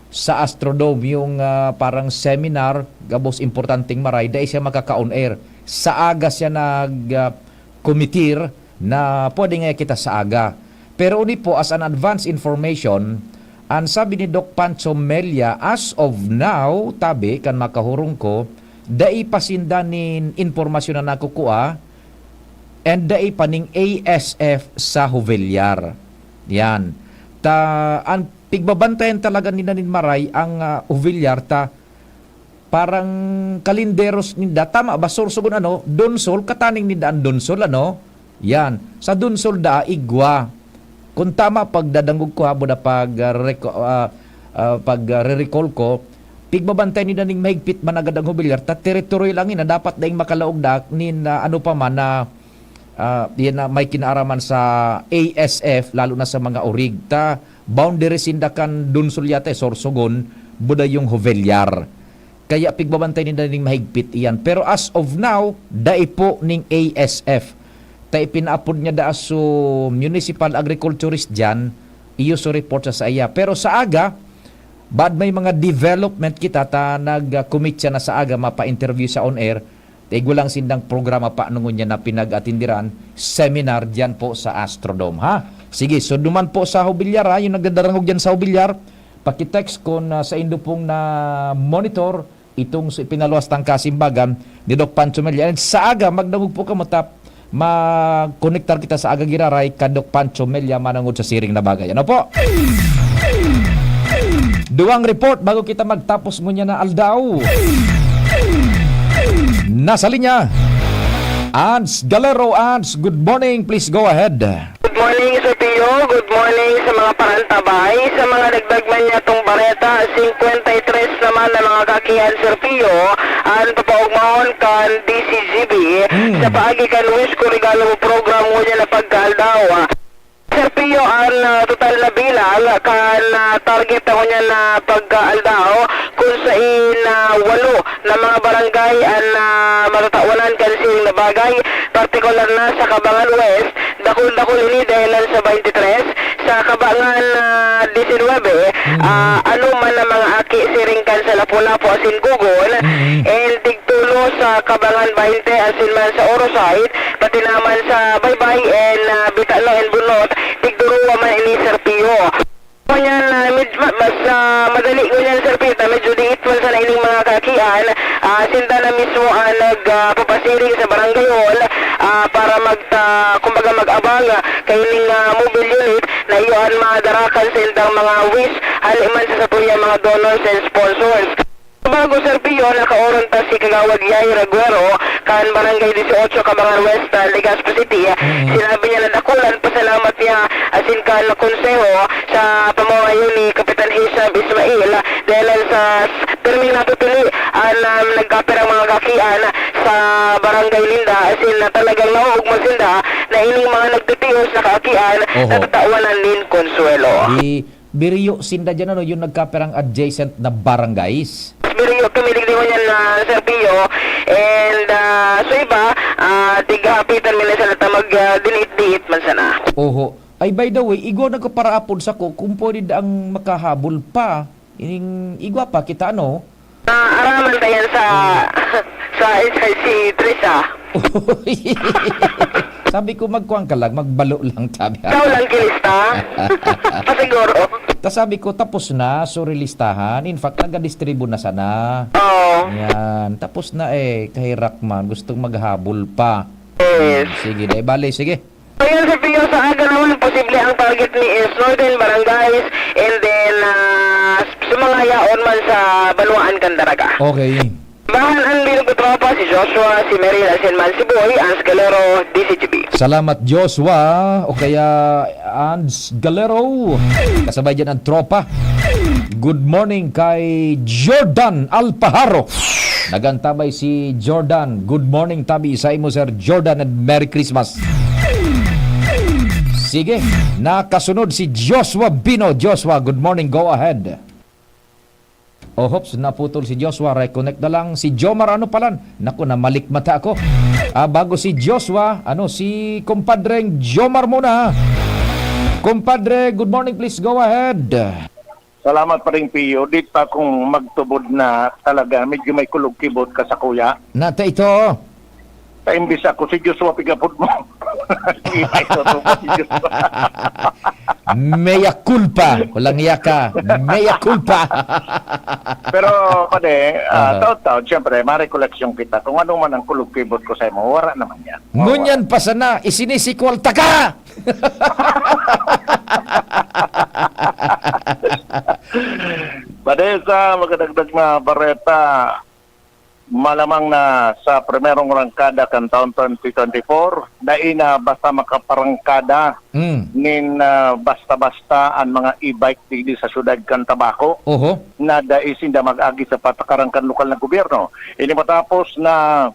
sa Astrodome yung parang seminar gabos importanteng maray dahil siya makaka-on air. Sa aga siya nag-committer na pwede nga kita sa aga. Pero uni po as an advance information, ang sabi ni Doc Pancho Melia, as of now, tabi kan makahurong ko, dai pasindanin informasyon na nakukuha and dai paning ASF sa Hovillar. Yan. Ang pigbabantayan talaga ni Nanin Maray ang Hovillar parang kalenderos ninda tama ba sorsogon Donsol kataning ninda ang Donsol yan sa Donsol da igwa kung tama pagdadangog ko habo na pag-recall ko pigbabantay ninda ning mahigpit man agad ang Hovillar teritoryo lang ina dapat daing makalaog da nin pa man na yan na may kinaaraman sa ASF lalo na sa mga orig boundaries indakan Donsol yata sorsogon buda yung Hovillar. Kaya pigbabantay nila ning mahigpit iyan. Pero as of now, dai po ning ASF. Tay pinaapod niya da so municipal agriculturist dyan, iyo so report sa iya. Pero sa aga, bad may mga development kita nag-commit siya na sa aga mapa-interview sa on air. Igulang sindang programa pa nung niya na pinag-atindiran, seminar dyan po sa Astrodome. Sige, so duman po sa Hovillar yung nagdadarangog dyan sa Hovillar, pakitext ko na sa indo pong na monitor itong pinaluwas tang kasimbagan ni Doc Pancho Melia. And sa aga, magdamog po ka mag-connectar kita sa aga giraray ka Doc Pancho Melia manangod sa siring na bagay. Ano po? Duwang report bago kita magtapos mo niya na aldaw. Nasa linya, Ads Galero. Ads, good morning. Please go ahead. Good morning sa Pio, good morning sa mga parantabay, sa mga nagdagman niya tong bareta, 53 naman na mga kakihan Sir Pio, ang papaugmahon kan DCGB, sa paagi kan wish ko regalo mo program mo niya na pagkaldaw. Sir Pio, ang total na bilang kan target ako niya na pagkaaldaw kung sa walo na mga barangay ang matatawanan kan siling na bagay, partikular na sa Kabangan West, dakul-dakul ini dahilan sa 23, sa Kabangan 19, ano man na mga aki siringkan sa Lapu-Lapu asin Gugon, and tigtulo sa Kabangan 20 asin man sa Orosite, pati naman sa Baybay and Bitalo and Bunot, tigduruwa man ini Sir Pio. Kunyan, mas madali ko yan Sir Pio, medyo diit man sa nailing mga kakian, sinta na mismo nagpapasiring sa barangay hall para kumbaga mag-abang kaining mobile unit na iyon madarakan sa indang mga wish haliman sa satuya mga donors and sponsors. Bago Sir Pio, nakauron ta si Kagawad Yay Raguero kan Barangay 18 Kabangan West, Legazpo City. Sinabi niya na dakulan, pasalamat niya asin kan konseho sa pamamayo ni Kapitan Hisham Ismail dahil sa perming natutuli ang nagkaperang mga kakian sa Barangay Linda asin talagang nauugman sinda na ining mga nagtitiyos na kakian na tatawanan din Consuelo. Biriyo sinda dyan yung nagkaperang adjacent na barangays. Biriyo kamilig din mo yan Sir Pio and so iba tigapitan nila sa nata mag dinit-diit man sana. Oho. Ay, by the way, igwa na kaparaapod sa ko, kung pwede ang makahabol pa, igwa pa kita, ano? Araman tayo sa si Trisa. Sabi ko, magkuhan ka lang, magbalo lang, sabi. Ikaw lang kilista? Pasiguro. Sabi ko, tapos na, so relistahan. In fact, nag-distribute na sana. Oo. Yan, tapos na kay Rockman, gustong maghabol pa. Yes. Sige, dahil bali, sige. Ayan sa Pio, sa aga naman, posible ang target ni is Northern Barangays and then sumanghayaon man sa Baluaan, Candaraga. Okay. Bahan ang linog na tropa, si Joshua, si Meryl, Asenman, si Boy, Ans Galero, DCGB. Salamat Joshua o kaya Ans Galero. Kasabay dyan ang tropa. Good morning kay Jordan Alpaharo. Nagantabay si Jordan. Good morning tabi sa imo Sir Jordan and Merry Christmas. Sige, nakasunod si Joshua Bino. Joshua, good morning, go ahead. Oh, hops, naputol si Joshua. Reconnect na lang si Jomar. Ano palan? Naku, namalik mata ako. Bago si Joshua, si kumpadreng Jomar muna. Kumpadre, good morning, please go ahead. Salamat pa rin, Pio. Di pa kung magtubod na talaga, medyo may kulog-kibot ka sa kuya. Nata ito. Paimbis ako si Joshua, pigapod mo. Mea culpa. Walang yaka. Mea culpa. Pero, pade, taon-taon, siyempre, ma-recollection kita. Kung ano man ang kulog-kibot ko sa imo, wala naman yan. Ngunyan pa sana, isinisikwal taka! Pade, sa magdagdag na Bareta, malamang na sa primerong rangkada kan taon 2024 na ina basta makaparangkada nin basta-basta ang mga e-bike digdi sa syudad kan Tabaco na daisin da mag-agi sa patakarang kan lokal na gobyerno. Ini matapos na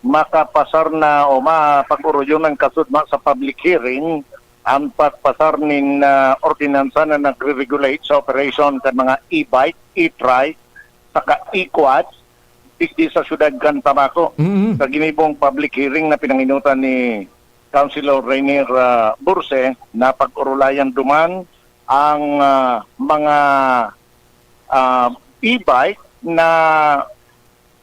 makapasar na o mapag-urudyon ng kasudma sa public hearing ang pagpasar nin ordinansa na nagre-regulate sa operation kan mga e-bike, e-trike, saka e-quads digdi sa syudad kan Tabaco. Sa ginibong public hearing na pinanginutan ni Councilor Rainier Burse na pag-urulayan duman ang mga e-bike na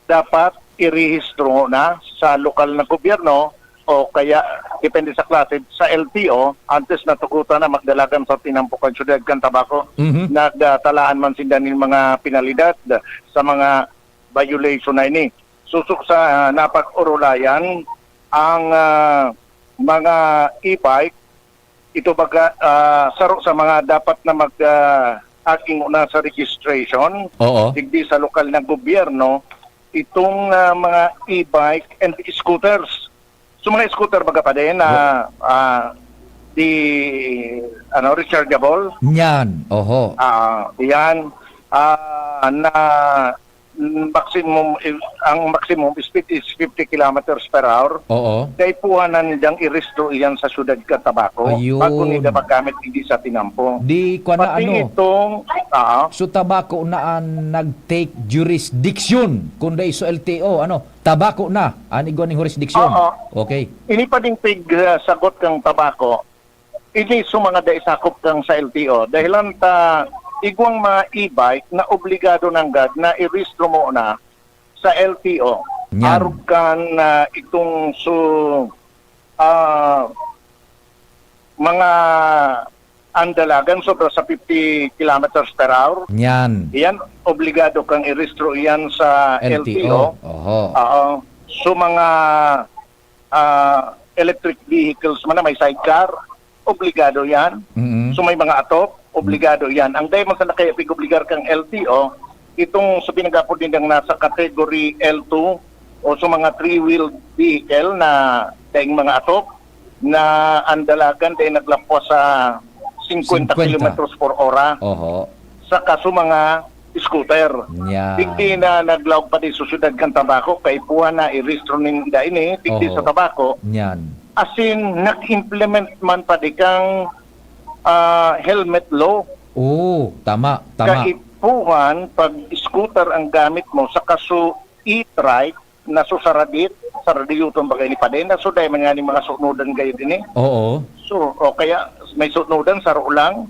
dapat irehistro na sa lokal na gobyerno o kaya depende sa klase sa LTO antes na tugutan na magdalagan sa tinampukan syudad kan Tabaco. Nagtalaan man sinda ng mga penalidad sa mga violation na ini. Susuk sa napag-urulayan ang mga e-bike, ito baga saro sa mga dapat na mag-aking una sa registration, digdi sa lokal na gobyerno, itong mga e-bike and scooters. So mga scooter baga pa din na rechargeable. Yan, oho. Yan, na maximum speed is 50 kilometers per hour. Oo. Kaya puhanan niyang i-restro iyan sa syudad ka Tabaco. Ayun. Bago nila magamit hindi sa tinampo. Di kwa na Pati itong so Tabaco na nag-take jurisdiction kundi so LTO Tabaco na ani go ning jurisdiction. Okay. Ini pa ding sagot kang Tabaco. Ini mga daisakop kang sa LTO dahilan ta igwang mga e-bike na obligado ng GAD na i-restro mo na sa LTO. Arugan na itong mga andalagan sobra sa 50 kilometers per hour. Yan. Iyan, obligado kang i-restro iyan sa LTO. So mga electric vehicles man na may sidecar, obligado yan. So may mga atop, obligado yan. Ang dahil man sa nakayapig-obligar kang LTO, itong sa pinagapod din ng nasa category L2 o sa mga three-wheeled vehicle na dahil mga atop na andalagan dahil naglampos sa 50 kilometers per hora. Sa kaso mga scooter. Digdi na naglaog pa din sa syudad kan Tabaco, kay puha na i-restro ninda ini, digdi sa Tabaco. As in, nag-implement man pa di kang helmet law. Tama. Kaipuhan, pag scooter ang gamit mo sa kaso e-trike na saradit, sa radiyutong bagay ni Padena, so dahil man nga ni mga sunudan kayo din Oo. So, kaya may sunudan sa ulang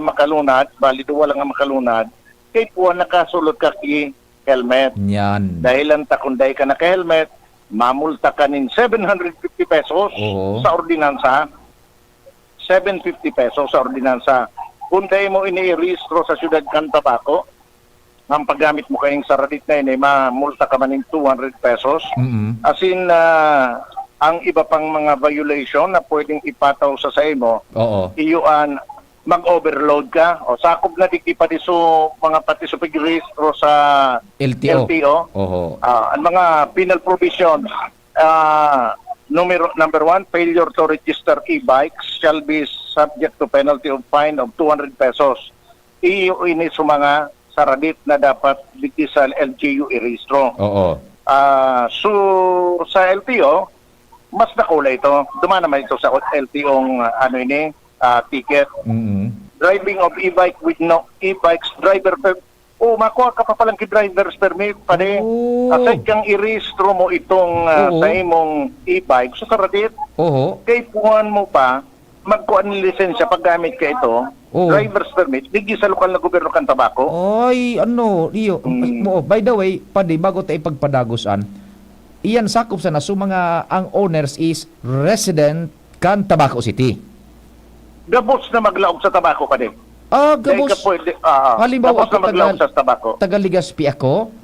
makalunad, bali duwa lang ang makalunad, kay puwan nakasulod ka ki helmet. Yan. Dahilan takunday ka naka-helmet, mamulta ka nin 750 pesos Oo. sa ordinansa. 750 pesos sa ordinansa. Kung dahil mo ini-rehistro sa syudad kan tabako, ang paggamit mo kayong saradit na yun, mamulta ka man ng 200 pesos. As in, ang iba pang mga violation na pwedeng ipataw sa imo, Oo. iyuan, mag-overload ka, o sakop na di pa di so mga pati sa pag-rehistro sa LTO. Oo. Ang mga penal provisions, number 1, failure to register e-bikes shall be subject to penalty of fine of 200 pesos. Iyo ini sa mga saradit na dapat dito sa LGU i-rehistro. Oo. So sa LTO, mas nakulay ito. Dumaan naman ito sa LTO ticket. Driving of e-bike with no e-bikes driver permit. Makuha ka pa palang ki-driver's permit pa rin. Aside kang i-rehistro mo itong sa imong e-bike sa saradit. Kay puhan mo pa, magkuha ng lisensya paggamit ka ito, driver's permit, digdi sa lokal na gobyerno kan tabako. Oy, iyo. By the way, padi, bago tayo ipagpadagosan, iyan sakop sa naso mga ang owners is resident kan Tabaco City. Gabos na maglaog sa tabako pa din. Gabos. Halimbawa gabos na maglaog sa tabako. Taga-Legazpi ako,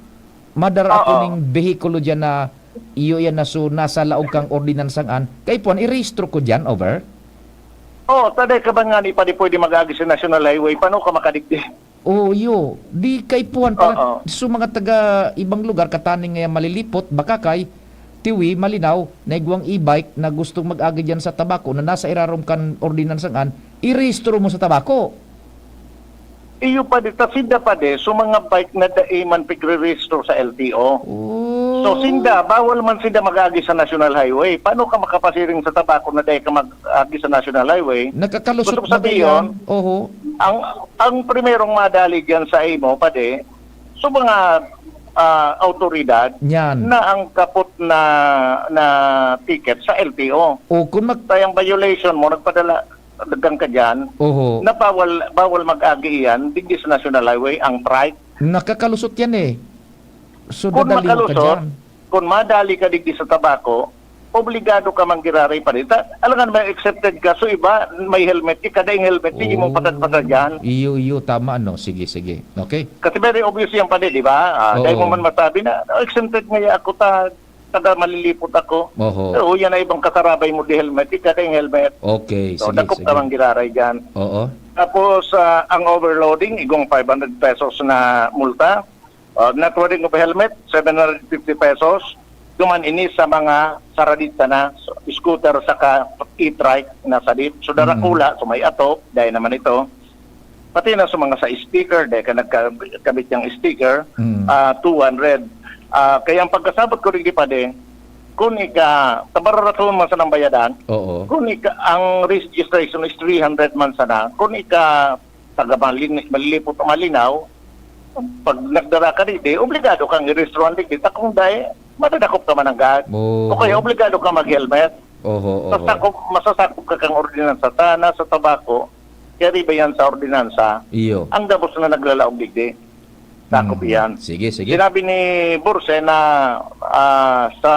madara ako ning behikulo dyan na iyo yan naso nasa laog kang ordinansangan, kay puan, i-rehistro ko dyan, over? Taday ka ba nga ni pa di pwede mag-agi sa National Highway, paano ka makadigdi? Yo. Di kay puan pala, so mga taga ibang lugar, kataning nga malilipot, baka kay tiwi, malinaw, naigwang e-bike na gustong mag-agi dyan sa tabako na nasa irarom kan ordinansangan, i-rehistro mo sa tabako. Iyo pa di, sinda pa di, so mga bike na daiman pigre-rehistro sa LTO. So sinda, bawal man sinda mag-agi sa National Highway. Paano ka makapasiring sa tabako na dahil ka mag-agi sa National Highway? Nakakalusot Gusto ko sabihin, ang primerong madali dyan sa imo pa di, so mga autoridad na ang kapot na ticket sa LTO. Kung tayang violation mo, nagpadala dagang ka dyan, na bawal mag-agi yan, digdi sa National Highway, ang trike. Nakakalusot yan eh. So, kung dadali mo ka makalusot, dyan. kung madali ka digdi sa tabako, obligado ka manggiraray pa rin. Alam nga, may accepted ka, so iba, may helmet, kada yung helmet, hindi mo patad-patad dyan. Iyo, tama, no? Sige. Okay? Kasi very obvious yan pa rin, di ba? Dahil mo man masabi na, exempted nga ako, taga malilipot ako. Pero yan na ibang katarabay mo di helmet, kada yung helmet. Okay, so, sige. dakop ka manggiraray dyan. Tapos, ang overloading, igong 500 pesos na multa. Not wearing of a helmet, 750 pesos. Duman ini sa mga saradita na scooter saka e-trike na sadit. So darakula, so may atop, dahil naman ito. Pati na sa mga sa sticker, dahil ka nagkabit yung sticker, 200. Kaya ang pagkasabot ko rin di pa din, kung tabararaton man sa ng bayadan, kung ang registration is 300 man sana, kung taga malilipot o malinaw, pag nagdara ka dito, obligado kang i-rehistro ang dito. Kung dahil, matadakop ka man ang gad. O kaya obligado ka mag-helmet. Masasakop ka kang ordinansa. Sa tabako, kaya ba yan sa ordinansa, ang gabos na naglalaog digdi. Sakop yan. Sige. Sinabi ni Burse na sa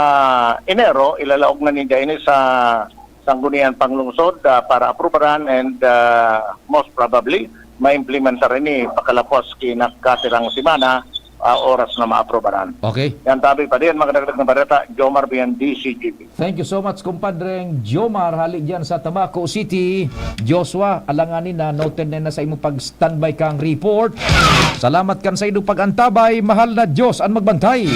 Enero, ilalaog na niya ini sa Sanggunian Panglungsod para aprobaran and most probably, ma-implement sa rin pakalapos kinakatirang simana oras na ma-aprobaran. Okay. Yan tabi pa din, mga dagdag na bareta, Jomar Bian, DCGP. Thank you so much, kumpadreng Jomar, halik dyan sa Tabaco City. Joshua, alanganin na, noted na sa imong pag-standby kang report. Salamat kan sa inong pag-antabay, mahal na Diyos ang magbantay.